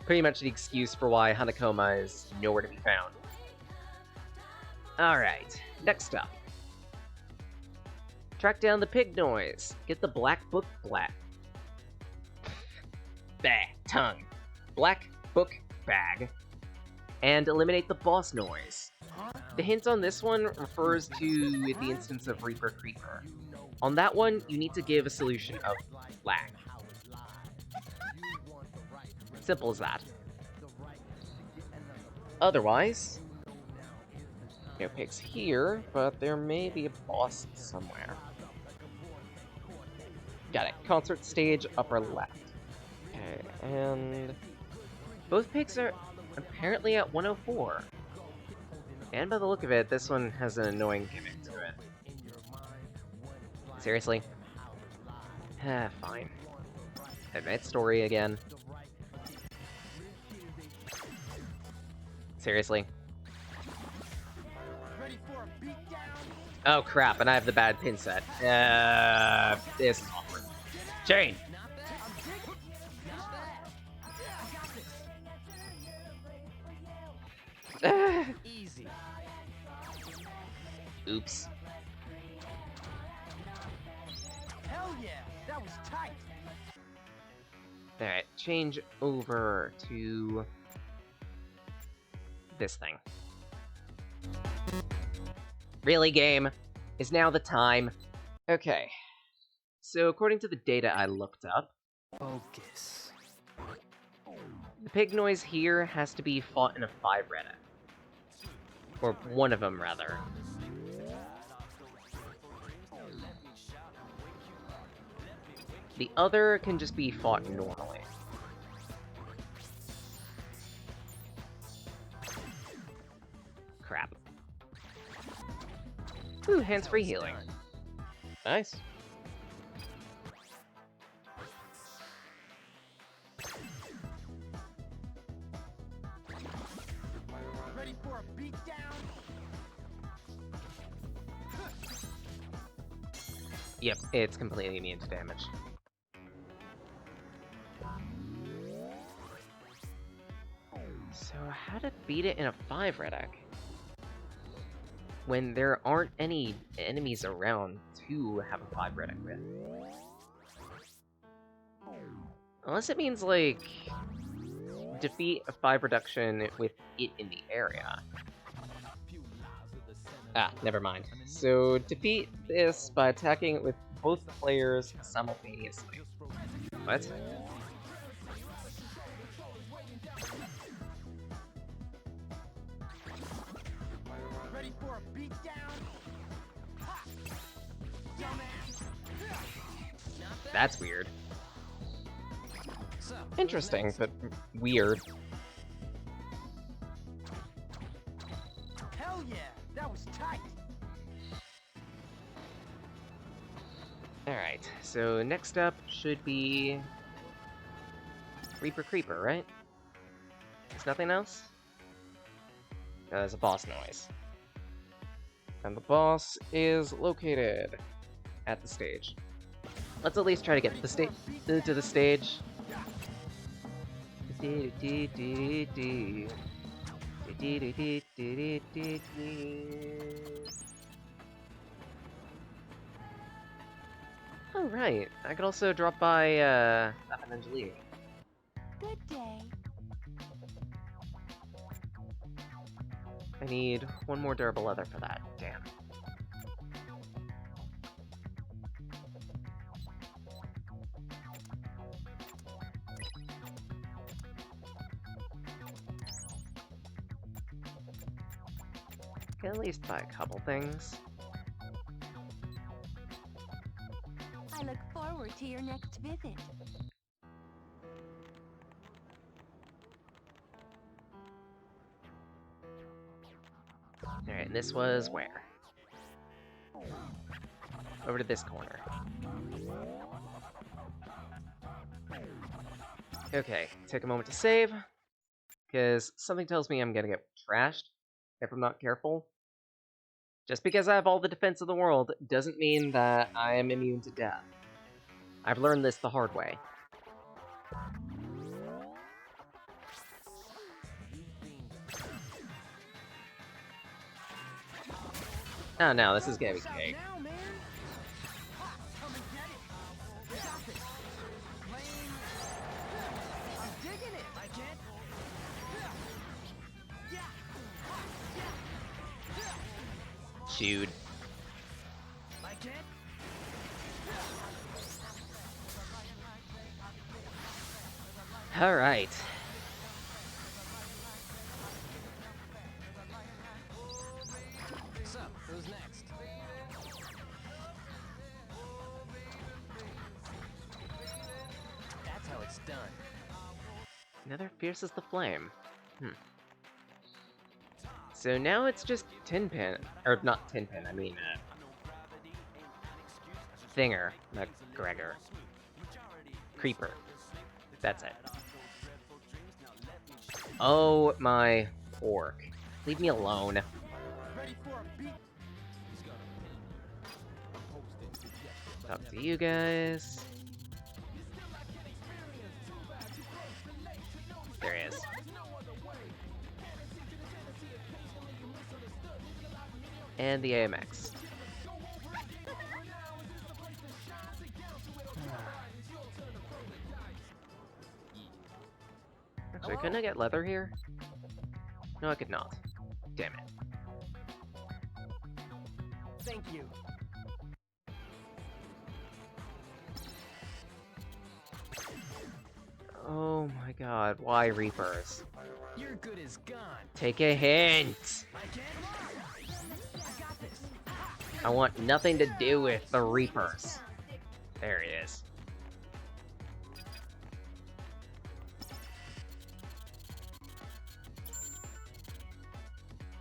pretty much the excuse for why Hanakoma is nowhere to be found. Alright, next up. Track down the pig noise. Get the black book tongue. Black book bag. And eliminate the boss noise. The hint on this one refers to the instance of Reaper Creeper. On that one, you need to give a solution of lag. Simple as that. Otherwise, no pigs here, but there may be a boss somewhere. Got it. Concert stage, upper left. Okay, and both pigs are apparently at 104. And by the look of it, this one has an annoying gimmick to it. Seriously? Fine. Admit story again. Seriously? Oh crap, and I have the bad pin set. This is awkward. Chain! Easy. Oops. Hell yeah, that was tight. Alright, change over to this thing. Really, game? Is now the time? Okay. So, according to the data I looked up, Focus. the pig noise here has to be fought in a 5 Reddit. Or one of them, rather. The other can just be fought normally. Crap. Ooh, hands-free healing. Nice. Ready for a beatdown? Yep, it's completely immune to damage. So how to beat it in a 5 red egg? When there aren't any enemies around to have a 5 red egg with. Unless it means, like, defeat a 5 reduction with it in the area. Ah, never mind. So, defeat this by attacking it with both players simultaneously. What? Ready for a beatdown? That's weird. Interesting, but weird. Hell yeah, that was tight. Alright, so next up should be Reaper Creeper, right? There's nothing else? No, there's a boss noise. And the boss is located at the stage. Let's at least try to get to the stage. Oh, right. I could also drop by, Angelique. Good day. I need one more durable leather for that. Damn. Can at least buy a couple things. I look forward to your next visit. Alright, and this was where? Over to this corner. Okay, take a moment to save, because something tells me I'm gonna get trashed if I'm not careful. Just because I have all the defense in the world doesn't mean that I am immune to death. I've learned this the hard way. Oh no, this is gonna be What's up cake. now, man? Ha, come and get it. You got this. Lane. I'm digging it. I can't. Shoot. I can't. Alright. So, who's next? That's how it's done. Another fierce as the flame. So now it's just Tinpin. Or not Tinpin, I mean, Thinger, McGregor. Creeper. That's it. Oh my pork. Leave me alone. Ready for a beat? Talk to you guys. There he is. And the AMX. Actually, couldn't I get leather here? No, I could not. Damn it. Thank you. Oh my god, why Reapers? You're good as gone. Take a hint! I can't. I got this. I want nothing to do with the Reapers. There he is.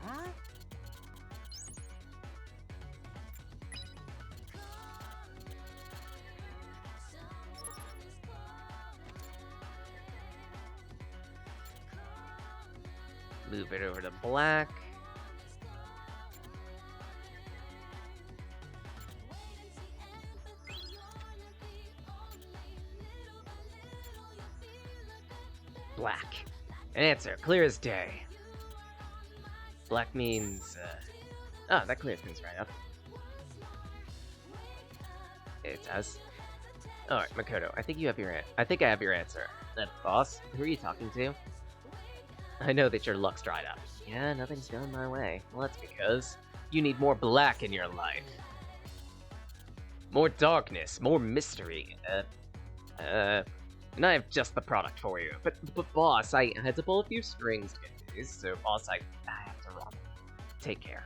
Huh? Move it over to black. Black. An answer, clear as day. Black means, oh, that clears things right up. It does. Alright, Makoto, I think I have your answer. Boss, who are you talking to? I know that your luck's dried up. Yeah, nothing's going my way. Well, that's because you need more black in your life. More darkness, more mystery. And I have just the product for you. But boss, I had to pull a few strings to get these, so boss, I have to run. Take care.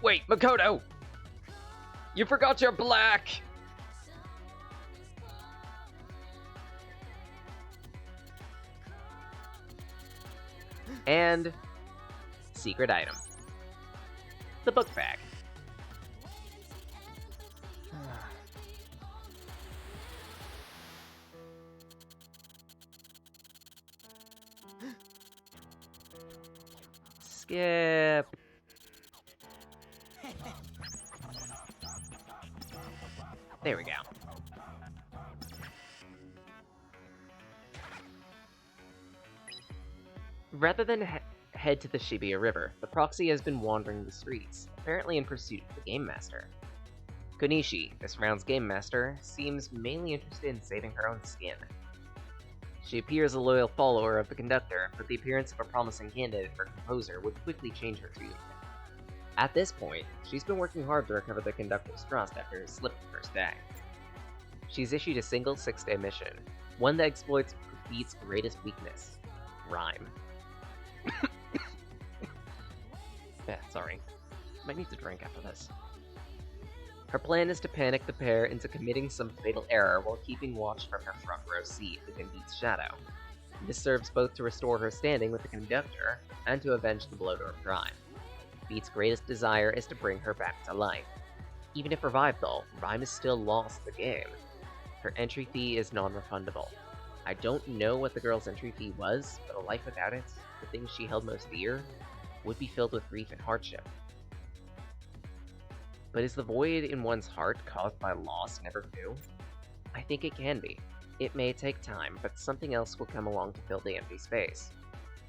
Wait, Makoto! You forgot your black! And secret item. The book bag. Skip. There we go. Rather than head to the Shibuya River, the proxy has been wandering the streets, apparently in pursuit of the Game Master. Konishi, this round's Game Master, seems mainly interested in saving her own skin. She appears a loyal follower of the conductor, but the appearance of a promising candidate for composer would quickly change her treatment. At this point, she's been working hard to recover the conductor's trust after his slip the first day. She's issued a single 6-day mission, one that exploits Beat's greatest weakness, rhyme. Sorry. Might need to drink after this. Her plan is to panic the pair into committing some fatal error while keeping watch from her front row seat within Beat's shadow. This serves both to restore her standing with the conductor and to avenge the blow to her crime. Beat's greatest desire is to bring her back to life. Even if revived though, Rhyme is still lost to the game. Her entry fee is non-refundable. I don't know what the girl's entry fee was, but a life without it, the things she held most dear, would be filled with grief and hardship. But is the void in one's heart caused by loss never new? I think it can be. It may take time, but something else will come along to fill the empty space,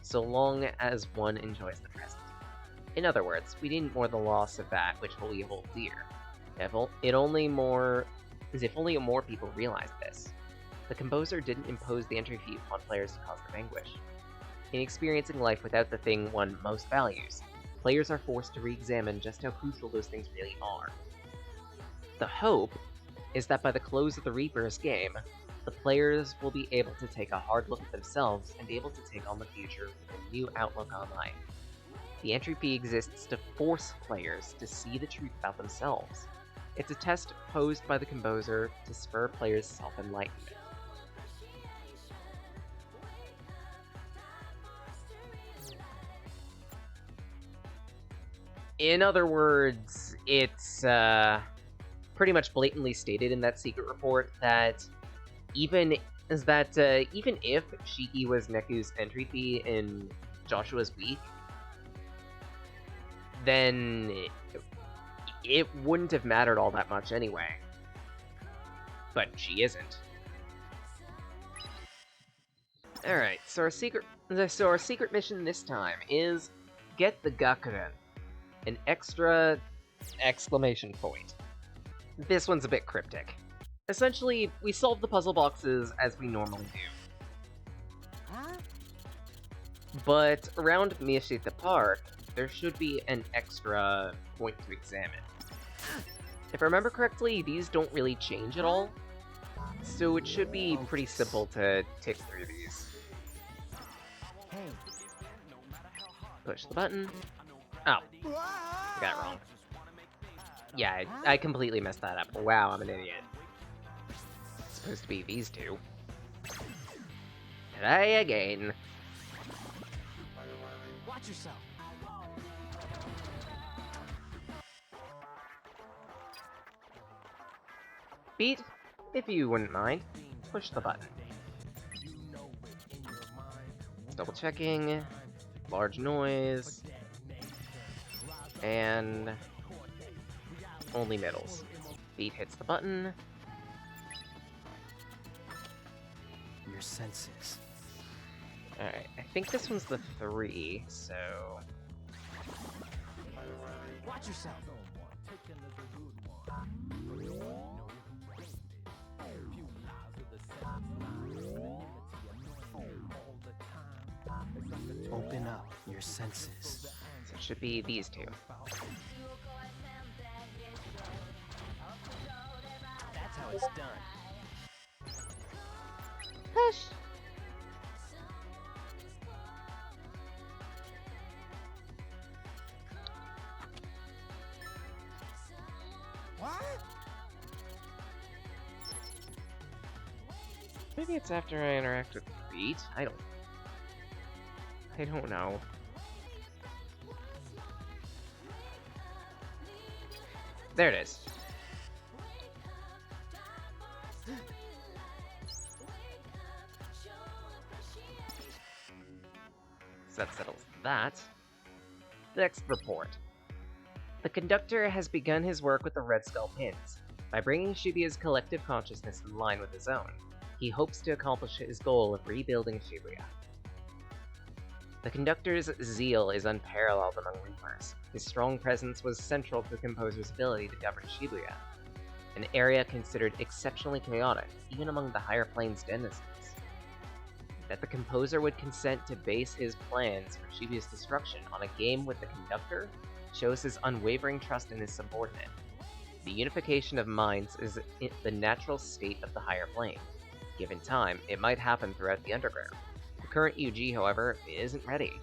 so long as one enjoys the present. In other words, we didn't mourn the loss of that which we hold dear. If only more people realized this. The composer didn't impose the entry fee upon players to cause them anguish. In experiencing life without the thing one most values, players are forced to re-examine just how crucial those things really are. The hope is that by the close of the Reaper's game, the players will be able to take a hard look at themselves and be able to take on the future with a new outlook on life. The entry fee exists to force players to see the truth about themselves. It's a test posed by the composer to spur players' self-enlightenment. In other words, it's pretty much blatantly stated in that secret report that even if Shiki was Neku's entry fee in Joshua's week, then it wouldn't have mattered all that much anyway. But she isn't. Alright, so our secret mission this time is get the Gakuren. An extra exclamation point. This one's a bit cryptic. Essentially, we solve the puzzle boxes as we normally do. Huh? But around Miyashita Park, there should be an extra point to examine. If I remember correctly, these don't really change at all, so it should be pretty simple to tick through these. Hey. Push the button. Oh, I got it wrong. Yeah, I completely messed that up. Wow, I'm an idiot. It's supposed to be these two. Try again. Watch yourself. Beat, if you wouldn't mind, push the button. Double checking. Large noise. And only middles. Beat hits the button. Your senses. Alright, I think this one's the 3, so... Watch yourself. Open up your senses. So it should be these two. That's how it's done. Hush! What? Maybe it's after I interact with Beat? I don't know. There it is. So that settles that. Next report. The conductor has begun his work with the Red Skull pins. By bringing Shibuya's collective consciousness in line with his own, he hopes to accomplish his goal of rebuilding Shibuya. The conductor's zeal is unparalleled among Reapers. His strong presence was central to the composer's ability to govern Shibuya, an area considered exceptionally chaotic, even among the higher planes denizens. That the composer would consent to base his plans for Shibuya's destruction on a game with the conductor shows his unwavering trust in his subordinate. The unification of minds is the natural state of the higher plane. Given time, it might happen throughout the underground. The current UG, however, isn't ready.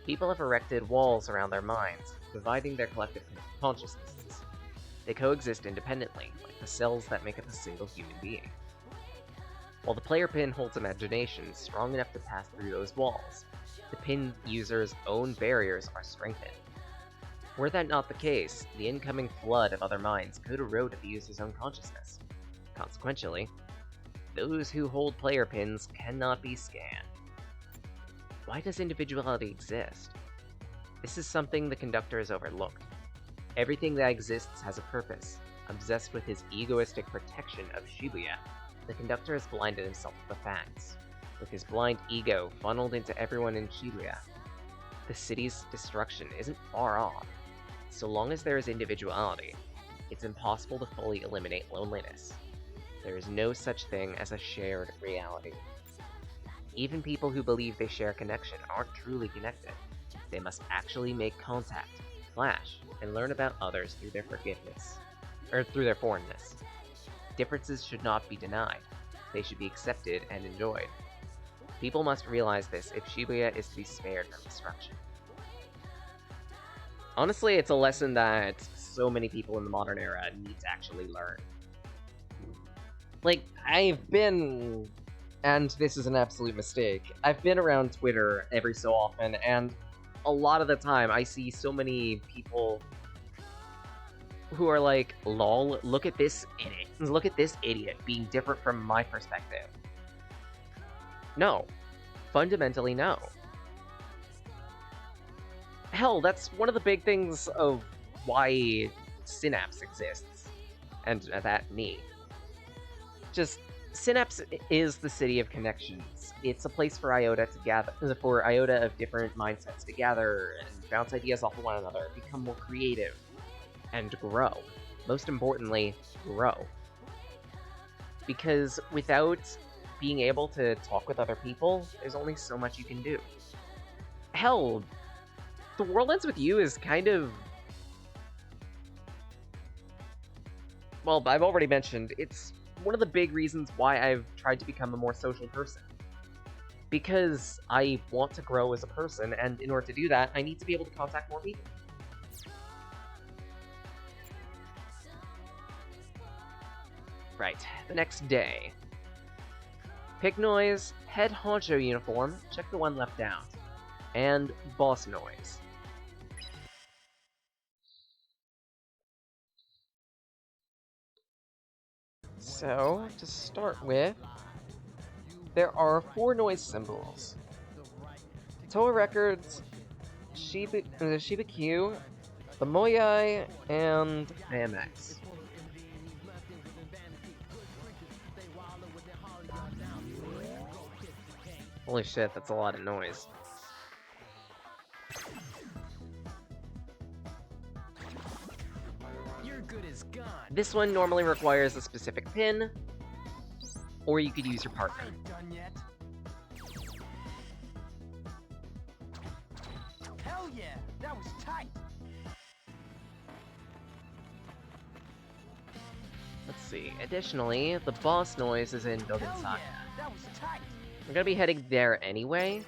People have erected walls around their minds, dividing their collective consciousnesses. They coexist independently, like the cells that make up a single human being. While the player pin holds imagination strong enough to pass through those walls, the pin user's own barriers are strengthened. Were that not the case, the incoming flood of other minds could erode the user's own consciousness. Consequentially, those who hold player pins cannot be scanned. Why does individuality exist? This is something the conductor has overlooked. Everything that exists has a purpose. Obsessed with his egoistic protection of Shibuya, the conductor has blinded himself to the facts. With his blind ego funneled into everyone in Shibuya, the city's destruction isn't far off. So long as there is individuality, it's impossible to fully eliminate loneliness. There is no such thing as a shared reality. Even people who believe they share connection aren't truly connected. They must actually make contact, clash, and learn about others through their forgiveness, or through their foreignness. Differences should not be denied. They should be accepted and enjoyed. People must realize this if Shibuya is to be spared from destruction. Honestly, it's a lesson that so many people in the modern era need to actually learn. Like, I've been, and this is an absolute mistake, I've been around Twitter every so often, and a lot of the time I see so many people who are like, lol, look at this idiot being different from my perspective. No. Fundamentally, no. Hell, that's one of the big things of why Synapse exists. And that me. Just, Synapse is the city of connections. It's a place for Iota to gather, for Iota of different mindsets to gather and bounce ideas off of one another, become more creative, and grow. Most importantly, grow. Because without being able to talk with other people, there's only so much you can do. Hell, The World Ends With You is kind of... Well, I've already mentioned, it's one of the big reasons why I've tried to become a more social person. Because I want to grow as a person, and in order to do that, I need to be able to contact more people. Right, the next day. Pick noise, head honcho uniform, check the one left out, and boss noise. So, to start with, there are 4 noise symbols. Toa Records, Shiba Q, the Moyai, and AMX. Holy shit, that's a lot of noise. You're good as gone. This one normally requires a specific pin, or you could use your partner. Ain't done yet. Hell yeah, that was tight. Let's see. Additionally, the boss noise is in Building Hell Saga. yeah, that was tight. I'm gonna be heading there anyway.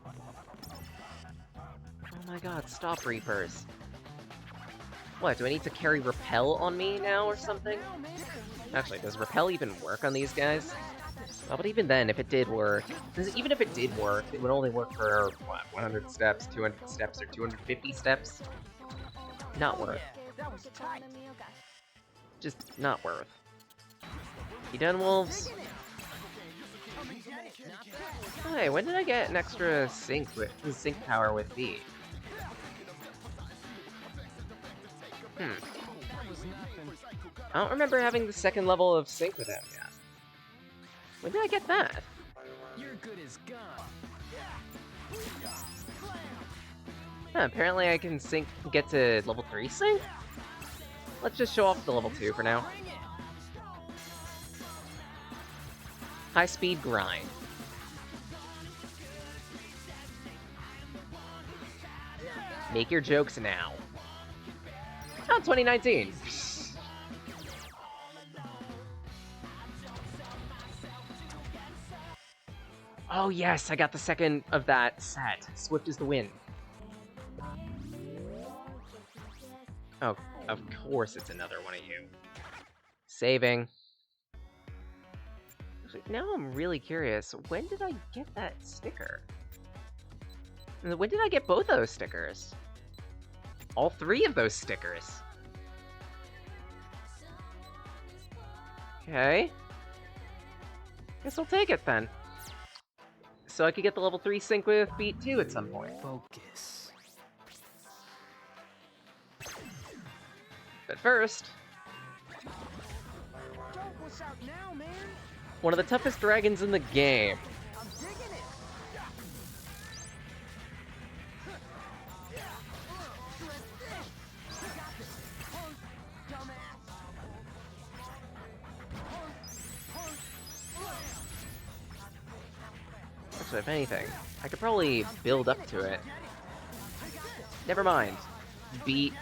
Oh my god, stop, Reapers. What, do I need to carry Repel on me now or something? Actually, does Repel even work on these guys? Oh, but even then, if it did work... Even if it did work, it would only work for, what, 100 steps, 200 steps, or 250 steps? Not worth. That was tight. Just not worth. You done, wolves? Hey, when did I get an extra sync power with B? I don't remember having the second level of sync with him yet. When did I get that? You're good as gone. Apparently I can get to level 3 sync? Let's just show off the level 2 for now. High speed grind. Make your jokes now. Oh, 2019! Oh yes, I got the second of that set. Swift as the wind. Oh, of course it's another one of you. Saving. Actually, now I'm really curious. When did I get that sticker? When did I get both those stickers? All 3 of those stickers. Okay. Guess I'll take it then. So I could get the level 3 sync with Beat 2 at some point. Focus. But first, What's out now, man? one of the toughest dragons in the game. I'm digging it. Actually, if anything, I could probably build up to it. Never mind. Beat,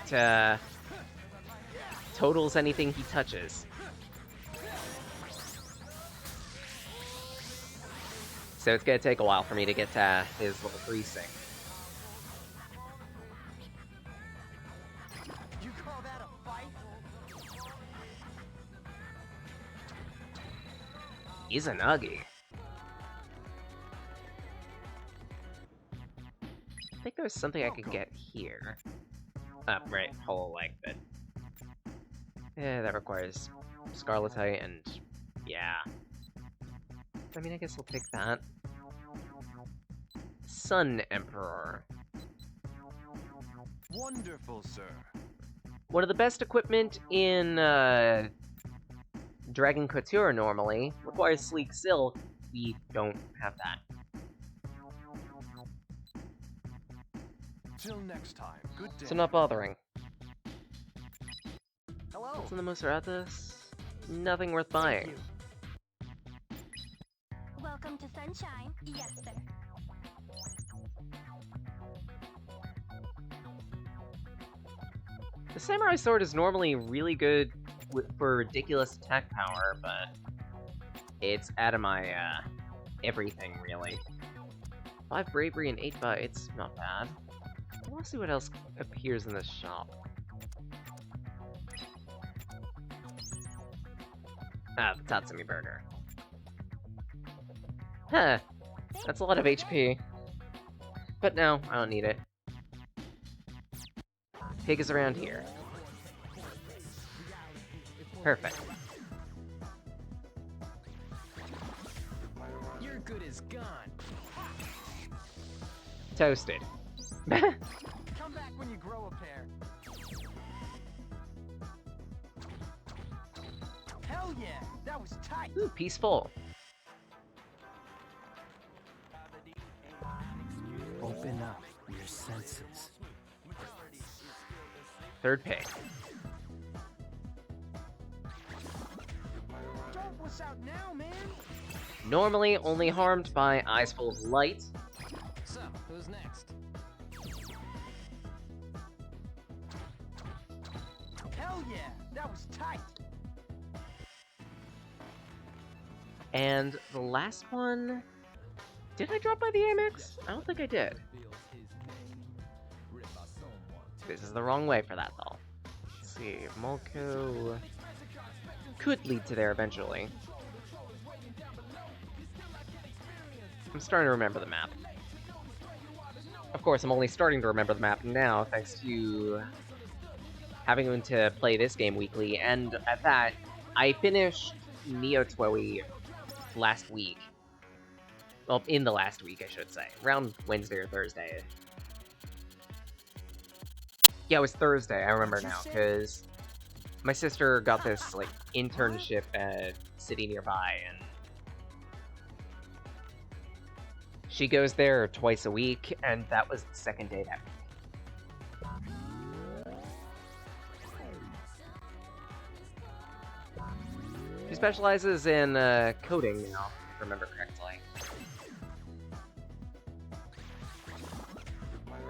totals anything he touches. So it's gonna take a while for me to get to his level 3 sync. You call that a fight? Izanagi. I think there's something I could get here. Right, whole leg, but... yeah, that requires Scarletite and... yeah. I mean, I guess we'll take that. Sun Emperor. Wonderful, sir. One of the best equipment in, Dragon Couture normally. Requires Sleek Silk. We don't have that. Till next time. Good day. So I'm not bothering. Hello. What's in the most at this? Nothing worth buying. Welcome to Sunshine. Yes, sir. The Samurai Sword is normally really good for ridiculous attack power, but it's out of my, everything, really. 5 Bravery and 8 Bites, not bad. I wanna see what else appears in this shop. Ah, the Tatsumi Burger. Huh, that's a lot of HP. But no, I don't need it. Pig is around here. Perfect. You're good as gone. Toasted. Come back when you grow a pair. Hell yeah, that was tight. Ooh, peaceful. Open up your senses. Third pig. Don't wuss out now, man. Normally only harmed by Eyes Full of Light. So, who's next? Hell yeah, that was tight. And the last one... did I drop by the Amex? I don't think I did. This is the wrong way for that, though. Let's see, Molko... could lead to there eventually. I'm starting to remember the map. Of course, I'm only starting to remember the map now, thanks to having to play this game weekly, and at that, I finished Neo Twoey last week. Well, in the last week, I should say. Around Wednesday or Thursday. Yeah, it was Thursday, I remember now, because my sister got this, like, internship at a city nearby, and she goes there twice a week, and that was the second day that week. She specializes in coding now, if I remember correctly.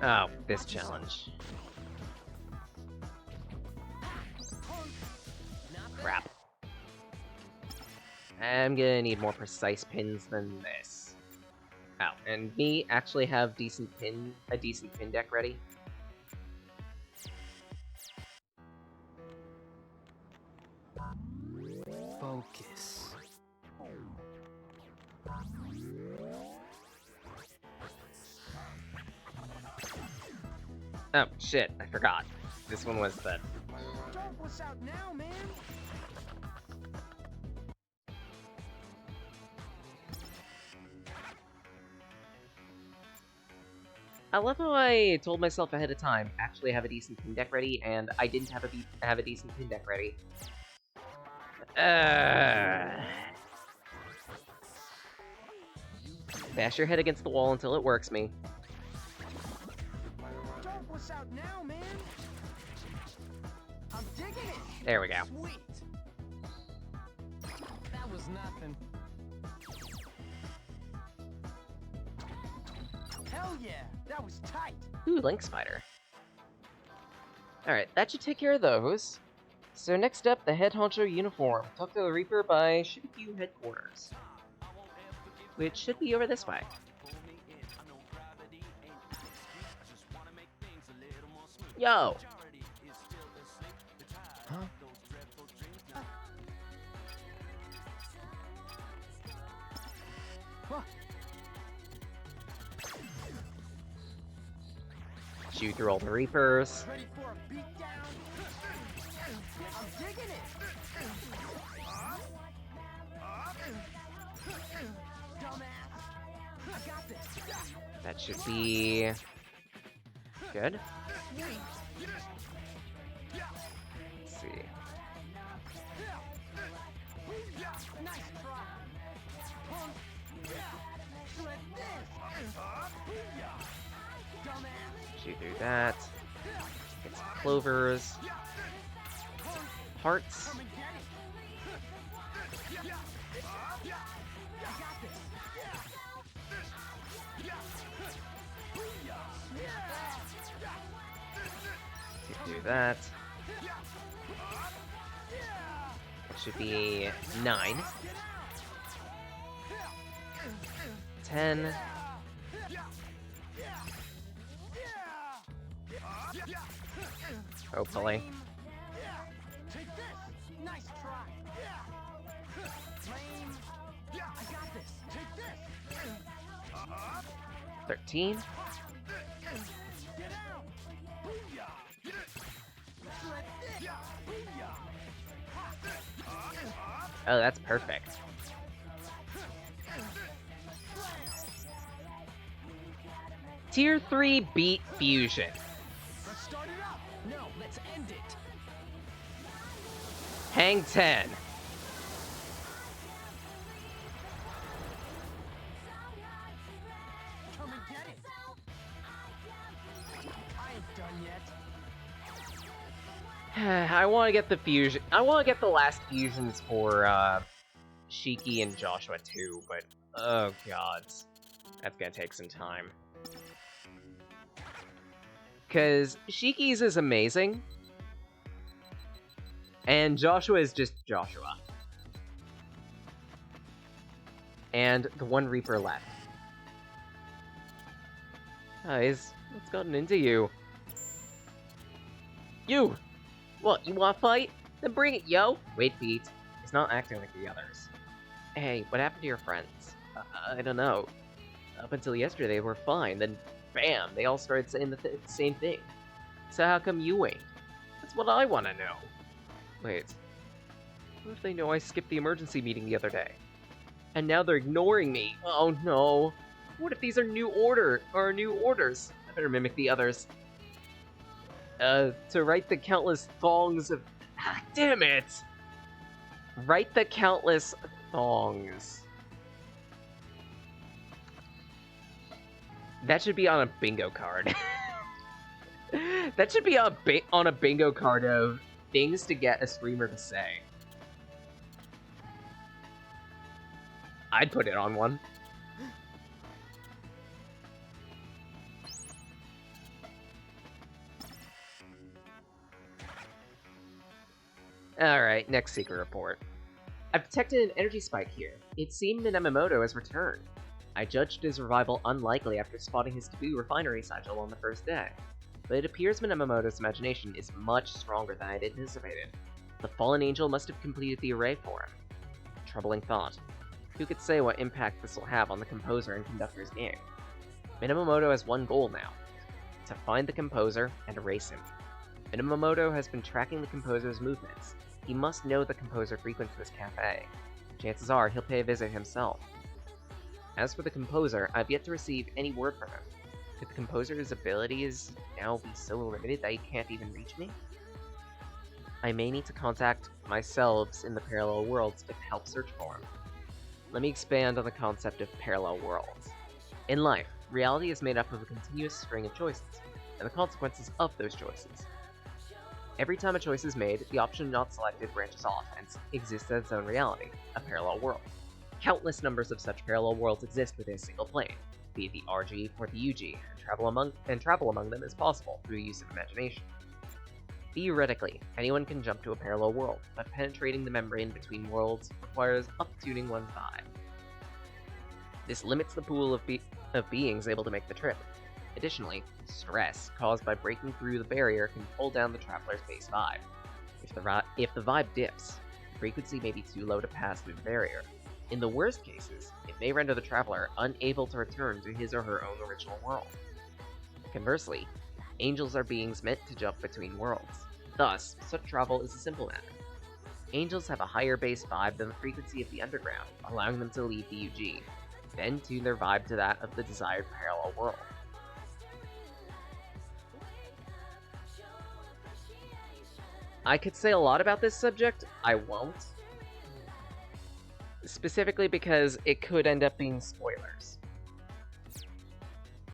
Oh, this challenge. Crap. I'm gonna need more precise pins than this. Oh, and me actually have a decent pin deck ready. Focus. Oh, shit, I forgot. This one was the... Don't wuss out now, man. I love how I told myself ahead of time, actually have a decent pin deck ready, and I didn't have a decent pin deck ready. Bash your head against the wall until it works me. Don't wuss out now, man. I'm digging it. There we go. Sweet. That was nothing. Hell yeah, that was tight. Ooh, Link Spider. Alright, that should take care of those. So next up, the Head Honcho Uniform. Talk to the Reaper by Shibikyu Headquarters. Which should be over this way. Yo! Huh? Shoot through all the Reapers. Ready for a beatdown? I'm digging it. Dumbass. I got this. That should be... good. Let's see. Nice try. Punk. Shred this. Dumbass. Shoot through that. Get some clovers. Hearts. Come and get it. I got this. Shoot through that. That should be 9. 10. Hopefully. Take this. Nice try. Lame. I got this. Take this. 13. Get out. Booyah. Shred this. Booyah. Oh, that's perfect. Tier 3 Beat Fusion. Let's start it up. No, let's end it. Hang 10. Come and get it. I ain't done yet. I want to get the fusion. I want to get the last fusions for Shiki and Joshua too, but oh god, that's gonna take some time. Cause Shiki's is amazing, and Joshua is just Joshua, and the one Reaper left. Guys, what's gotten into you? You! What, you wanna fight? Then bring it, yo! Wait, Pete. He's not acting like the others. Hey, what happened to your friends? I don't know. Up until yesterday, they were fine, then bam, they all started saying the same thing. So how come you ain't? That's what I wanna know. Wait. What if they know I skipped the emergency meeting the other day? And now they're ignoring me. Oh no. What if these are new orders? I better mimic the others. To write the countless thongs of... Ah, damn it! Write the countless thongs. That should be on a bingo card. That should be on a bingo card of things to get a streamer to say. I'd put it on one. Alright, next secret report. I've detected an energy spike here. It seemed Minamoto has returned. I judged his revival unlikely after spotting his taboo refinery satchel on the first day. But it appears Minamoto's imagination is much stronger than I'd anticipated. The fallen angel must have completed the array for him. Troubling thought. Who could say what impact this will have on the composer and conductor's game? Minamoto has one goal now. To find the composer and erase him. Minamoto has been tracking the composer's movements. He must know the composer frequents this cafe. Chances are he'll pay a visit himself. As for the composer, I've yet to receive any word from him. Could the composer's abilities now be so limited that he can't even reach me? I may need to contact myself in the parallel worlds to help search for him. Let me expand on the concept of parallel worlds. In life, reality is made up of a continuous string of choices, and the consequences of those choices. Every time a choice is made, the option not selected branches off and exists as its own reality, a parallel world. Countless numbers of such parallel worlds exist within a single plane. be it the RG or the UG, and travel among them as possible through the use of imagination. Theoretically, anyone can jump to a parallel world, but penetrating the membrane between worlds requires up-tuning one's vibe. This limits the pool of beings able to make the trip. Additionally, stress caused by breaking through the barrier can pull down the traveler's base vibe. If the vibe dips, the frequency may be too low to pass through the barrier. In the worst cases, it may render the traveler unable to return to his or her own original world. Conversely, angels are beings meant to jump between worlds. Thus, such travel is a simple matter. Angels have a higher base vibe than the frequency of the underground, allowing them to leave the UG, then tune their vibe to that of the desired parallel world. I could say a lot about this subject, I won't. Specifically because it could end up being spoilers.